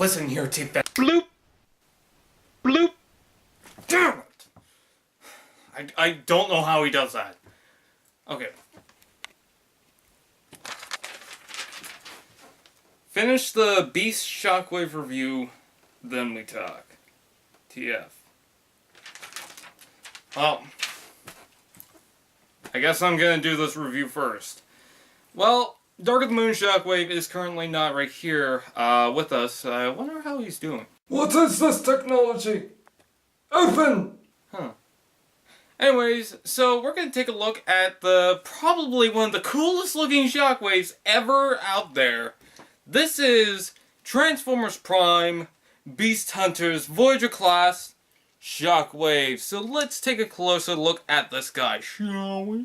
Listen here, T-Fan. Bloop! Bloop! Damn it! I don't know how he does that. Okay. Finish the Beast Shockwave review, then we talk. TF. Well, I guess I'm gonna do this review first. Well, Dark of the Moon Shockwave is currently not right here with us. I wonder how he's doing. What is this technology? Open! Huh. Anyways, so we're going to take a look at probably one of the coolest looking Shockwaves ever out there. This is Transformers Prime Beast Hunters Voyager class Shockwave. So let's take a closer look at this guy, shall we?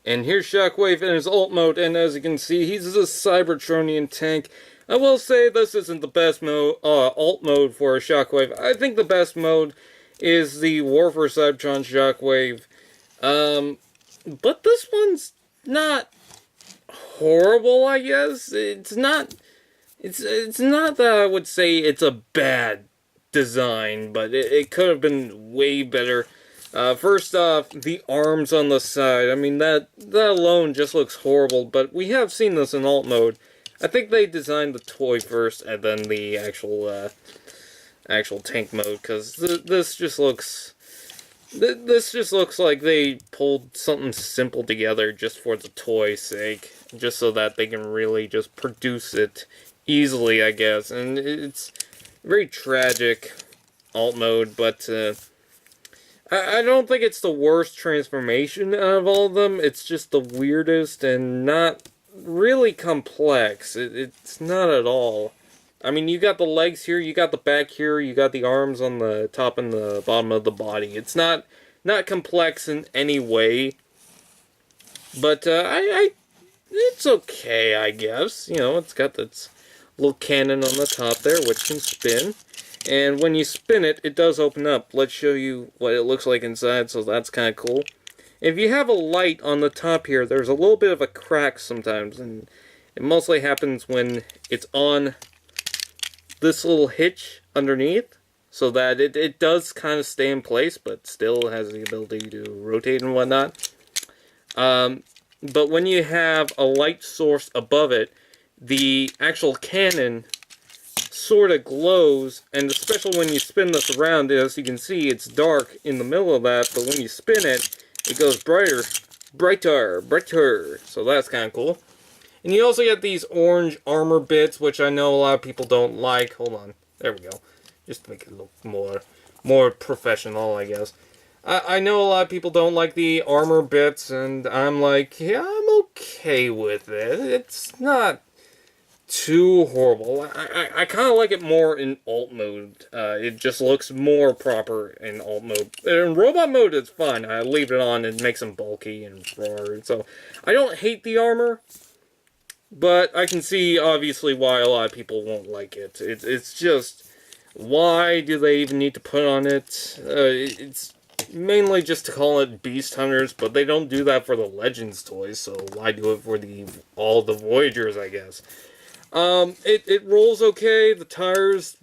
And here's Shockwave in his alt mode, and as you can see, he's a Cybertronian tank. I will say this isn't the best alt mode for a Shockwave. I think the best mode is the Warfare Cybertron Shockwave. But this one's not horrible, I guess. It's not that I would say it's a bad design, but it could have been way better. First off, the arms on the side. I mean, that alone just looks horrible, but we have seen this in alt mode. I think they designed the toy first, and then the actual tank mode, because this just looks like they pulled something simple together just for the toy's sake, just so that they can really just produce it easily, I guess. And it's very tragic alt mode, but I don't think it's the worst transformation out of all of them. It's just the weirdest and not really complex. It's not at all. I mean, you got the legs here, you got the back here, you got the arms on the top and the bottom of the body. It's not complex in any way. But it's okay, I guess. You know, it's got this little cannon on the top there, which can spin. And when you spin it, it does open up. Let's show you what it looks like inside, so that's kind of cool. If you have a light on the top here, there's a little bit of a crack sometimes, and it mostly happens when it's on this little hitch underneath, so that it does kind of stay in place, but still has the ability to rotate and whatnot. But when you have a light source above it, the actual cannon sort of glows, and especially when you spin this around, as you can see, it's dark in the middle of that, but when you spin it, it goes brighter, so that's kind of cool. And you also get these orange armor bits, which I know a lot of people don't like. Hold on, there we go, just to make it look more professional, I guess. I know a lot of people don't like the armor bits, and I'm like, yeah, I'm okay with it. It's not too horrible. I kind of like it more in alt mode. It just looks more proper in alt mode. In robot mode, it's fine. I leave it on, it makes them bulky and raw. So I don't hate the armor, but I can see obviously why a lot of people won't like it. It's just, why do they even need to put on it? It's mainly just to call it Beast Hunters, but they don't do that for the Legends toys, so why do it for all the Voyagers, I guess. It rolls okay, the tires,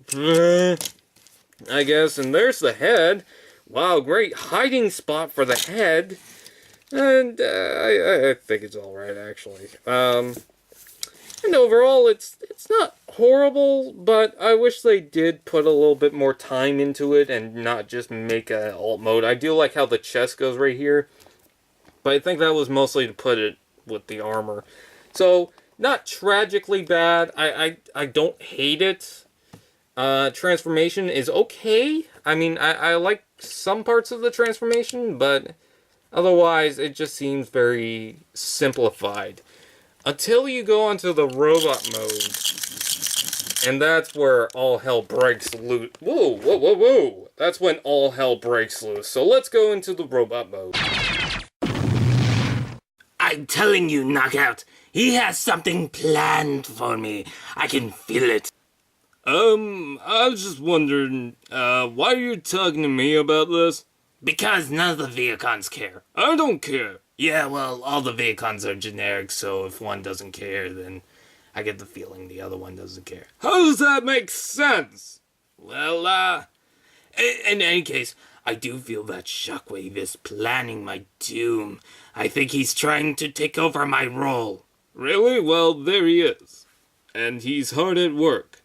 I guess, and there's the head. Wow, great hiding spot for the head. And, I think it's alright, actually. And overall, it's not horrible, but I wish they did put a little bit more time into it and not just make an alt mode. I do like how the chest goes right here, but I think that was mostly to put it with the armor. So, not tragically bad. I don't hate it. Transformation is okay. I mean, I like some parts of the transformation, but otherwise it just seems very simplified. Until you go onto the robot mode, and that's where all hell breaks loose. Whoa. That's when all hell breaks loose. So let's go into the robot mode. I'm telling you, Knockout, he has something planned for me. I can feel it. I was just wondering, why are you talking to me about this? Because none of the Vehicons care. I don't care. Yeah, well, all the Vehicons are generic, so if one doesn't care, then I get the feeling the other one doesn't care. How does that make sense? Well, in any case, I do feel that Shockwave is planning my doom. I think he's trying to take over my role. Really? Well, there he is. And he's hard at work.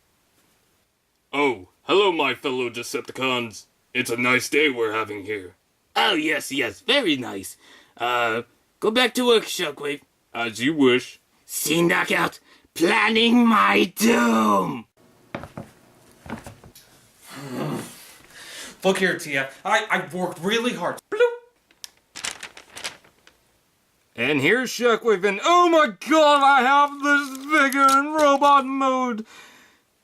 Oh, hello, my fellow Decepticons. It's a nice day we're having here. Oh, yes, very nice. Go back to work, Shockwave. As you wish. See, Knockout, planning my doom! Look here, TF. I worked really hard. Bloop. And here's Shockwave, and oh my god, I have this figure in robot mode!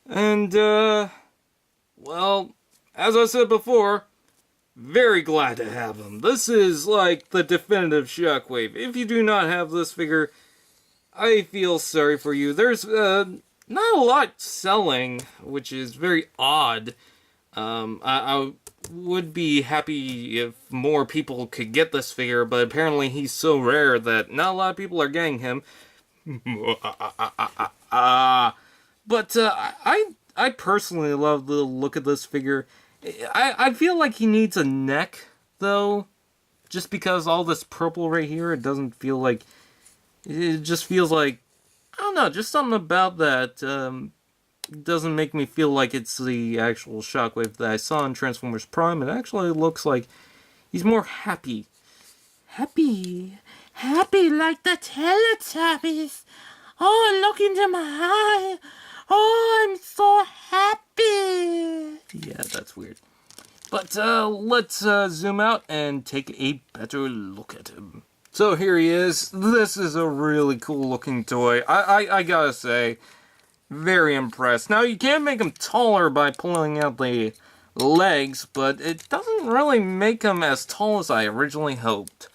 And, well, as I said before, very glad to have him. This is like the definitive Shockwave. If you do not have this figure, I feel sorry for you. There's, not a lot selling, which is very odd. I would be happy if more people could get this figure, but apparently he's so rare that not a lot of people are getting him. But I personally love the look of this figure. I feel like he needs a neck, though, just because all this purple right here, it doesn't feel like... It just feels like... I don't know, just something about that doesn't make me feel like it's the actual Shockwave that I saw in Transformers Prime. It actually looks like he's more happy. Happy like the Teletubbies. Oh, look into my eye. Oh, I'm so happy. Yeah, that's weird. But let's zoom out and take a better look at him. So here he is. This is a really cool looking toy. I gotta say, very impressed. Now, you can make him taller by pulling out the legs, but it doesn't really make him as tall as I originally hoped.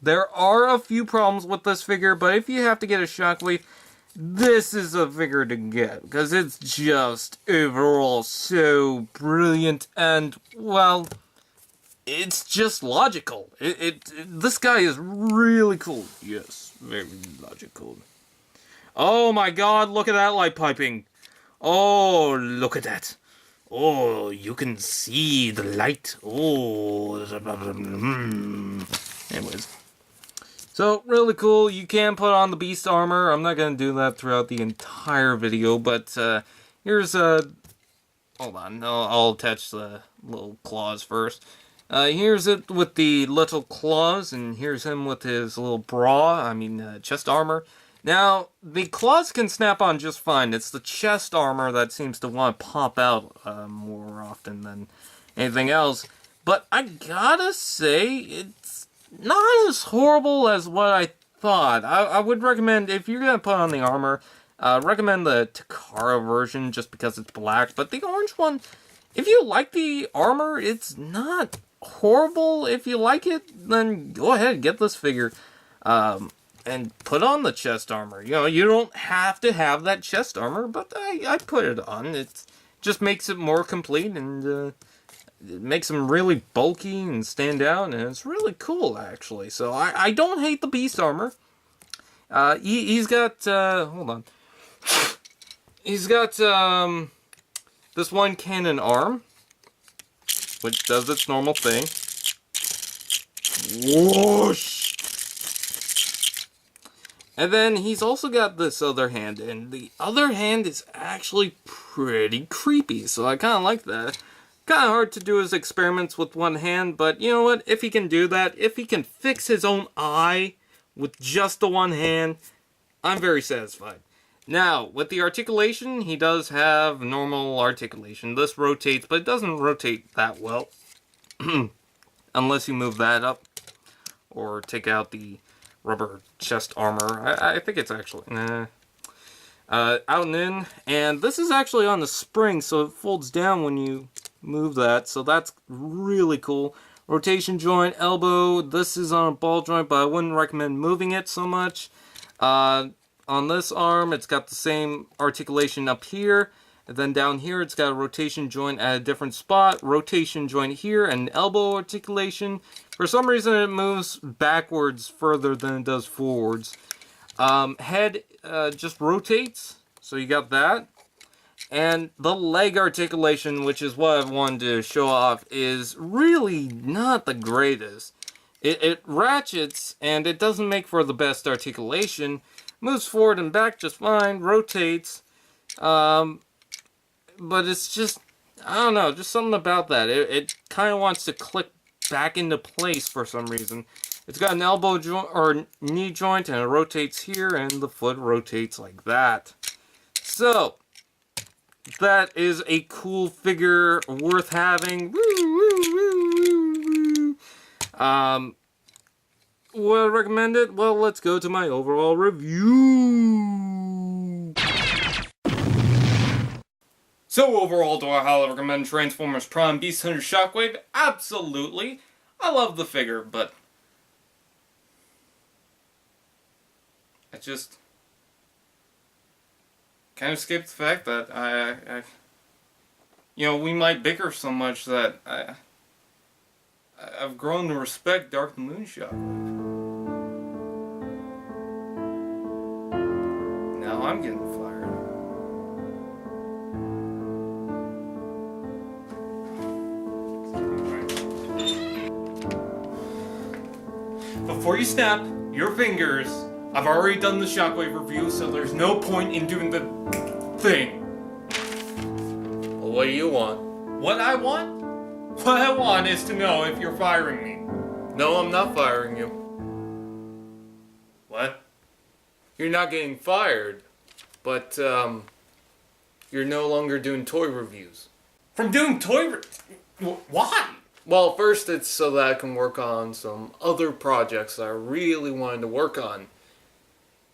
There are a few problems with this figure, but if you have to get a Shockwave, this is a figure to get, because it's just overall so brilliant, and, well, it's just logical. This guy is really cool. Yes, very logical. Oh my god, look at that light piping. Oh, look at that. Oh, you can see the light. Oh. Anyways. So, really cool. You can put on the Beast armor. I'm not going to do that throughout the entire video, but here's a... Hold on, I'll attach the little claws first. Here's it with the little claws, and here's him with his little chest armor. Now, the claws can snap on just fine. It's the chest armor that seems to want to pop out more often than anything else. But I gotta say, it's not as horrible as what I thought. I would recommend, if you're gonna put on the armor, recommend the Takara version just because it's black. But the orange one, if you like the armor, it's not horrible. If you like it, then go ahead, get this figure. And put on the chest armor. You know, you don't have to have that chest armor, but I put it on. It just makes it more complete, and it makes him really bulky and stand out, and it's really cool, actually. So I don't hate the Beast armor. He's got, hold on. He's got, this one cannon arm, which does its normal thing. Whoosh! And then he's also got this other hand, and the other hand is actually pretty creepy, so I kind of like that. Kind of hard to do his experiments with one hand, but you know what? If he can do that, if he can fix his own eye with just the one hand, I'm very satisfied. Now, with the articulation, he does have normal articulation. This rotates, but it doesn't rotate that well. Unless you move that up, or take out the rubber chest armor. I think it's actually out and in, and this is actually on the spring, so it folds down when you move that, so that's really cool. Rotation joint, elbow. This is on a ball joint, but I wouldn't recommend moving it so much. On this arm, it's got the same articulation up here, and then down here it's got a rotation joint at a different spot, rotation joint here, and elbow articulation. For some reason, it moves backwards further than it does forwards. Head just rotates, so you got that. And the leg articulation, which is what I wanted to show off, is really not the greatest. It ratchets, and it doesn't make for the best articulation. Moves forward and back just fine, rotates. But it's just, I don't know, just something about that. It kind of wants to click back into place for some reason. It's got an elbow joint or knee joint, and it rotates here, and the foot rotates like that. So, that is a cool figure worth having. Would I recommend it? Well, let's go to my overall review. So overall, do I highly recommend Transformers Prime Beast Hunter Shockwave? Absolutely. I love the figure, but I just kind of skipped the fact that I we might bicker so much that I've grown to respect Dark Moon Shockwave. Now I'm getting fired. Before you snap your fingers, I've already done the Shockwave review, so there's no point in doing the thing. Well, what do you want? What I want? What I want is to know if you're firing me. No, I'm not firing you. What? You're not getting fired, but you're no longer doing toy reviews. From doing why? Well, first it's so that I can work on some other projects that I really wanted to work on.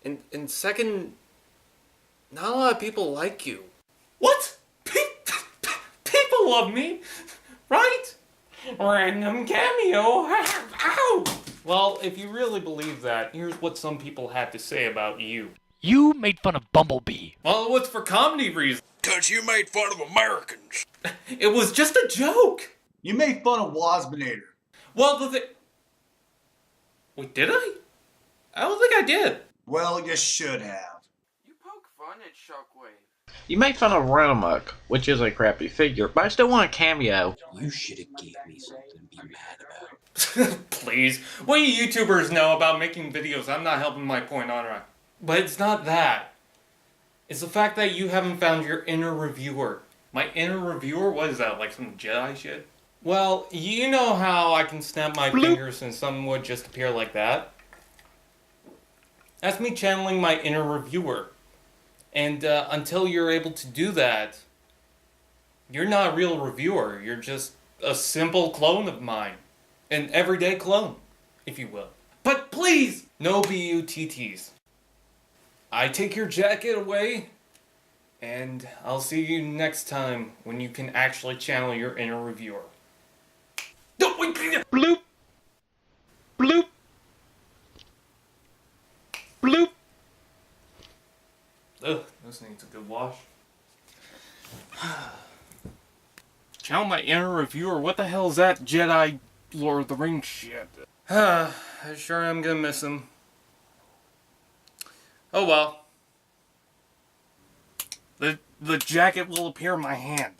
And second, not a lot of people like you. What? People love me, right? Random cameo. Ow! Well, if you really believe that, here's what some people have to say about you. You made fun of Bumblebee. Well, it was for comedy reasons. 'Cause you made fun of Americans. It was just a joke. You made fun of Wasminator. Well, wait, did I? I don't think I did. Well, you should have. You poke fun at Shockwave. You made fun of Renomuck, which is a crappy figure, but I still want a cameo. You should have gave me something to be mad about. Please. What do you YouTubers know about making videos? I'm not helping my point on right. But it's not that. It's the fact that you haven't found your inner reviewer. My inner reviewer? What is that, like some Jedi shit? Well, you know how I can snap my fingers and something would just appear like that? That's me channeling my inner reviewer. And until you're able to do that, you're not a real reviewer. You're just a simple clone of mine. An everyday clone, if you will. But please, no BUTTs. I take your jacket away, and I'll see you next time when you can actually channel your inner reviewer. Bloop! Bloop! Bloop! Ugh, this needs a good wash. Channel my inner reviewer? What the hell is that Jedi Lord of the Rings shit? I sure am gonna miss him. Oh well. The jacket will appear in my hand.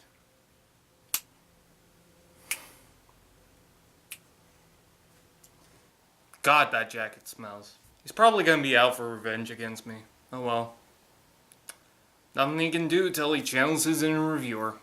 God, that jacket smells. He's probably gonna be out for revenge against me. Oh well. Nothing he can do till he channels his inner reviewer.